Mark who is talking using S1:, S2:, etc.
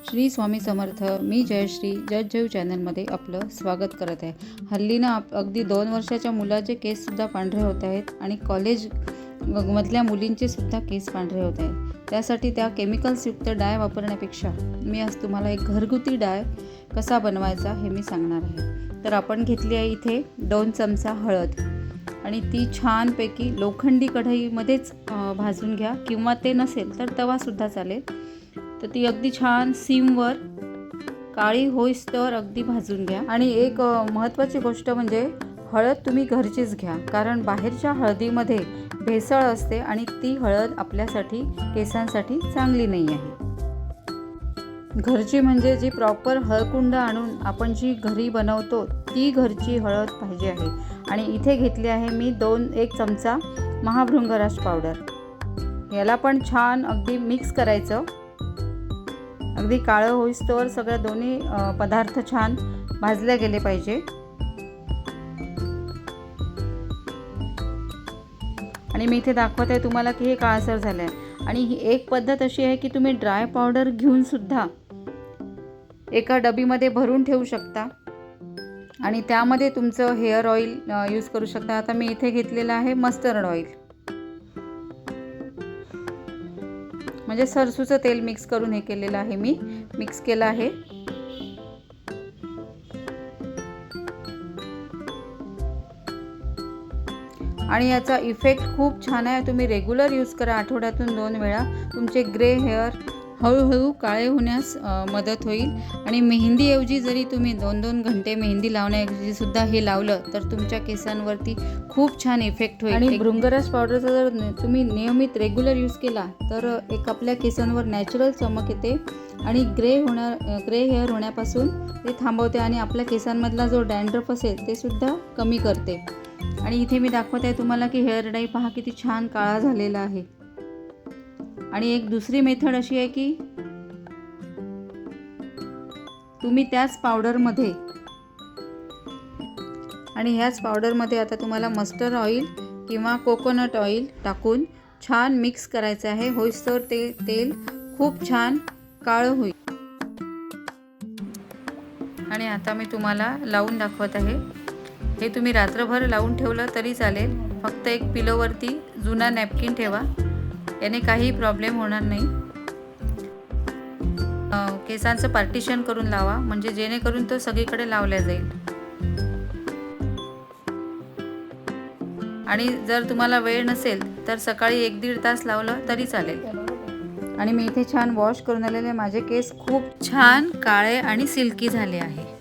S1: श्री स्वामी समर्थ. मी जयश्री जज जयू चॅनलमध्ये आपलं स्वागत करत आहे. हल्ली ना अगदी 2 वर्षाच्या मुलाचे केससुद्धा पांढरे होत आहेत आणि कॉलेज मधल्या मुलींचे सुद्धा केस पांढरे होत आहेत. त्यासाठी त्या केमिकल्सयुक्त डाय वापरण्यापेक्षा मी आज तुम्हाला एक घरगुती डाय कसा बनवायचा हे मी सांगणार आहे. तर आपण घेतली आहे इथे 2 चमचा हळद आणि ती छानपैकी लोखंडी कढईमध्येच भाजून घ्या, किंवा ते नसेल तर तवासुद्धा चालेल. तर ती अगदी छान सिमवर काळी होईस्तोवर अगदी भाजून घ्या. आणि एक महत्त्वाची गोष्ट म्हणजे हळद तुम्ही घरचीच घ्या, कारण बाहेरच्या हळदीमध्ये भेसळ असते आणि ती हळद आपल्यासाठी केसांसाठी चांगली नाही आहे. घरची म्हणजे जी प्रॉपर हळकुंड आणून आपण जी घरी बनवतो ती घरची हळद पाहिजे आहे. आणि इथे घेतली आहे मी 1 चमचा महाभृंगराज पावडर. याला पण छान अगदी मिक्स करायचं, अगदी काळं होईस्तोवर सगळ्या दोन्ही पदार्थ छान भाजले गेले पाहिजे. आणि मी इथे दाखवत आहे तुम्हाला की हे काळसर झालं आहे. आणि ही एक पद्धत अशी आहे की तुम्ही ड्राय पावडर घेऊन सुद्धा एका डबीमध्ये भरून ठेवू शकता आणि त्यामध्ये तुमचं हेअर ऑइल यूज करू शकता. आता मी इथे घेतलेलं आहे मस्टर्ड ऑइल, म्हणजे सरसूचं तेल मिक्स करून हे केलेलं आहे, मी मिक्स केलं आहे. आणि याचा इफेक्ट खूप छान आहे. तुम्ही रेग्युलर यूज करा, आठवड्यातून 2 वेळा. तुमचे ग्रे हेअर हळूहळू काळे होण्यास मदत होईल. आणि मेहंदीऐवजी जरी तुम्ही 2-2 घंटे मेहंदी लावण्याऐवजी सुद्धा हे लावलं तर तुमच्या केसांवरती खूप छान इफेक्ट होईल. आणि भृंगराज पावडरचा जर तुम्ही नियमित रेग्युलर यूज केला तर एक आपल्या केसांवर नॅचरल चमक येते आणि ग्रे हेअर होण्यापासून ते थांबवते आणि आपल्या केसांमधला जो डॅन्ड्रफ असेल ते सुद्धा कमी करते. आणि इथे मी दाखवत आहे तुम्हाला की हेअर डाय पहा किती छान काळा झालेला आहे. आणि एक दुसरी मेथड अशी आहे की तुम्ही त्याच पावडरमध्ये आणि ह्याच पावडरमध्ये आता तुम्हाला मस्टर्ड ऑइल किंवा कोकोनट ऑइल टाकून छान मिक्स करायचं आहे. होईस्तोवर ते तेल खूप छान काळं होईल. आणि आता मी तुम्हाला लावून दाखवत आहे. हे तुम्ही रात्रभर लावून ठेवलं तरी चालेल. फक्त एक पिलोवरती जुना नॅपकिन ठेवा, याने काही प्रॉब्लेम होणार नाही. केसांचं पार्टिशन करून लावा, म्हणजे जेणेकरून तो सगळीकडे लावला जाईल. आणि जर तुम्हाला वेळ नसेल तर सकाळी 1-1.5 तास लावलं तरी चालेल. आणि मी इथे छान वॉश करून आलेले माझे केस खूप छान काळे आणि सिल्की झाले आहे.